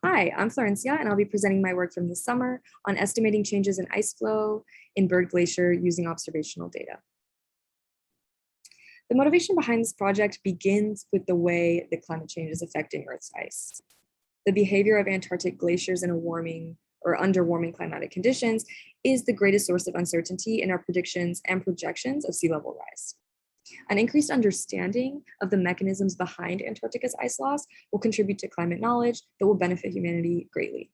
Hi, I'm Florencia, and I'll be presenting my work from this summer on estimating changes in ice flow in Byrd Glacier using observational data. The motivation behind this project begins with the way that climate change is affecting Earth's ice. The behavior of Antarctic glaciers in a warming or under warming climatic conditions is the greatest source of uncertainty in our predictions and projections of sea level rise. An increased understanding of the mechanisms behind Antarctica's ice loss will contribute to climate knowledge that will benefit humanity greatly.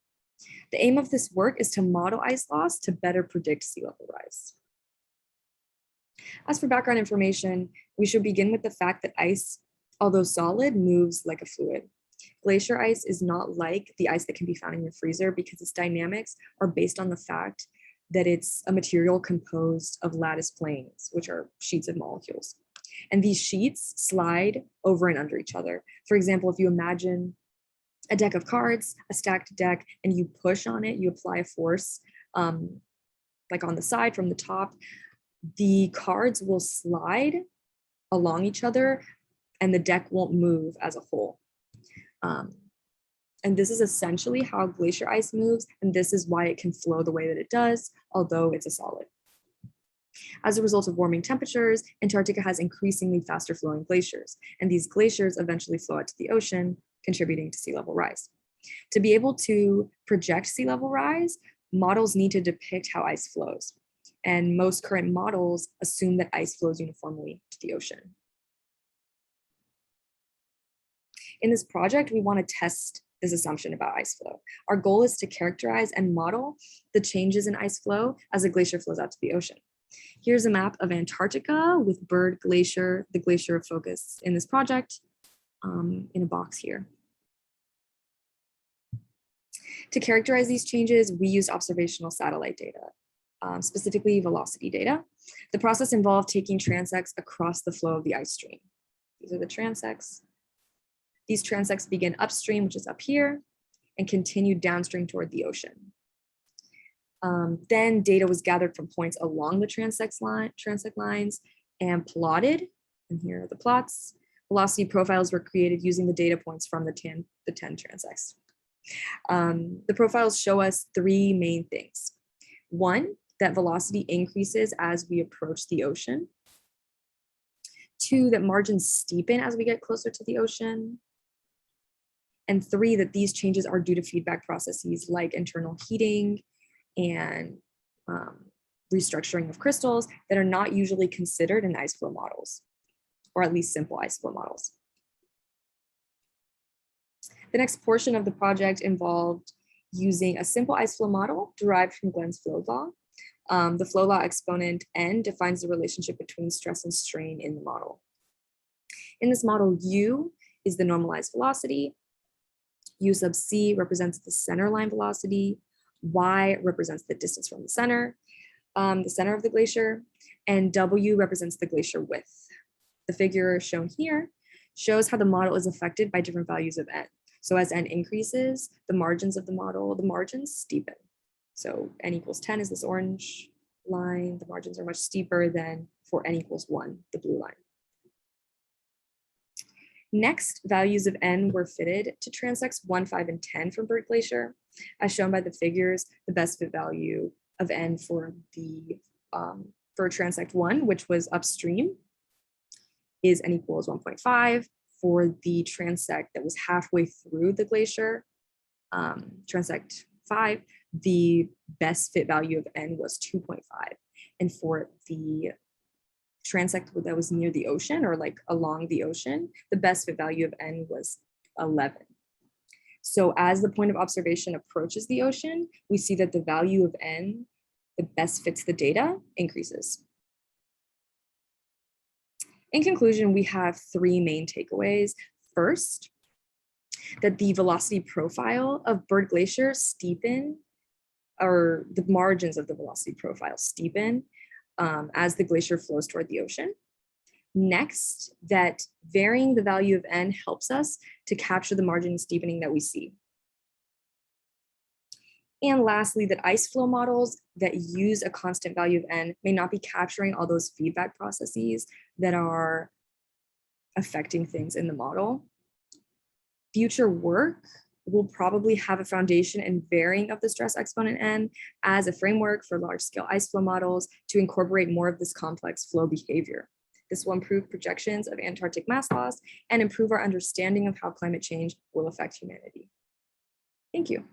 The aim of this work is to model ice loss to better predict sea level rise. As for background information, we should begin with the fact that ice, although solid, moves like a fluid. Glacier ice is not like the ice that can be found in your freezer because its dynamics are based on the fact that it's a material composed of lattice planes, which are sheets of molecules. And these sheets slide over and under each other. For example, if you imagine a deck of cards, a stacked deck, and you push on it, you apply a force like on the side from the top, the cards will slide along each other and the deck won't move as a whole. And this is essentially how glacier ice moves, and this is why it can flow the way that it does, although it's a solid. As a result of warming temperatures, Antarctica has increasingly faster flowing glaciers, and these glaciers eventually flow out to the ocean, contributing to sea level rise. To be able to project sea level rise, models need to depict how ice flows, and most current models assume that ice flows uniformly to the ocean. In this project, we want to test this assumption about ice flow. Our goal is to characterize and model the changes in ice flow as a glacier flows out to the ocean. Here's a map of Antarctica with Byrd Glacier, the glacier of focus in this project, in a box here. To characterize these changes, we used observational satellite data, specifically velocity data. The process involved taking transects across the flow of the ice stream. These are the transects. These transects begin upstream, which is up here, and continue downstream toward the ocean. Then data was gathered from points along the transect lines and plotted, and here are the plots. Velocity profiles were created using the data points from the 10 transects. The profiles show us three main things. One, that velocity increases as we approach the ocean. Two, that margins steepen as we get closer to the ocean. And three, that these changes are due to feedback processes like internal heating and restructuring of crystals that are not usually considered in ice flow models, or at least simple ice flow models. The next portion of the project involved using a simple ice flow model derived from Glenn's flow law. The flow law exponent N defines the relationship between stress and strain in the model. In this model, U is the normalized velocity, U sub C represents the center line velocity, Y represents the distance from the center of the glacier, and W represents the glacier width. The figure shown here shows how the model is affected by different values of N. So as N increases, the margins of the model, the margins steepen. So N equals 10 is this orange line. The margins are much steeper than for N equals 1, the blue line. Next, values of N were fitted to transects 1, 5, and 10 from Byrd Glacier. As shown by the figures, the best fit value of N for transect 1, which was upstream, is N equals 1.5. For the transect that was halfway through the glacier, transect 5, the best fit value of N was 2.5. And for the transect that was near the ocean or like along the ocean, the best fit value of N was 11. So as the point of observation approaches the ocean, we see that the value of N that best fits the data increases. In conclusion, we have three main takeaways. First, that the velocity profile of Byrd Glacier steepen, or the margins of the velocity profile steepen as the glacier flows toward the ocean. Next, that varying the value of N helps us to capture the margin steepening that we see. And lastly, that ice flow models that use a constant value of N may not be capturing all those feedback processes that are affecting things in the model. Future work will probably have a foundation and varying of the stress exponent N as a framework for large-scale ice flow models to incorporate more of this complex flow behavior. This will improve projections of Antarctic mass loss and improve our understanding of how climate change will affect humanity. Thank you.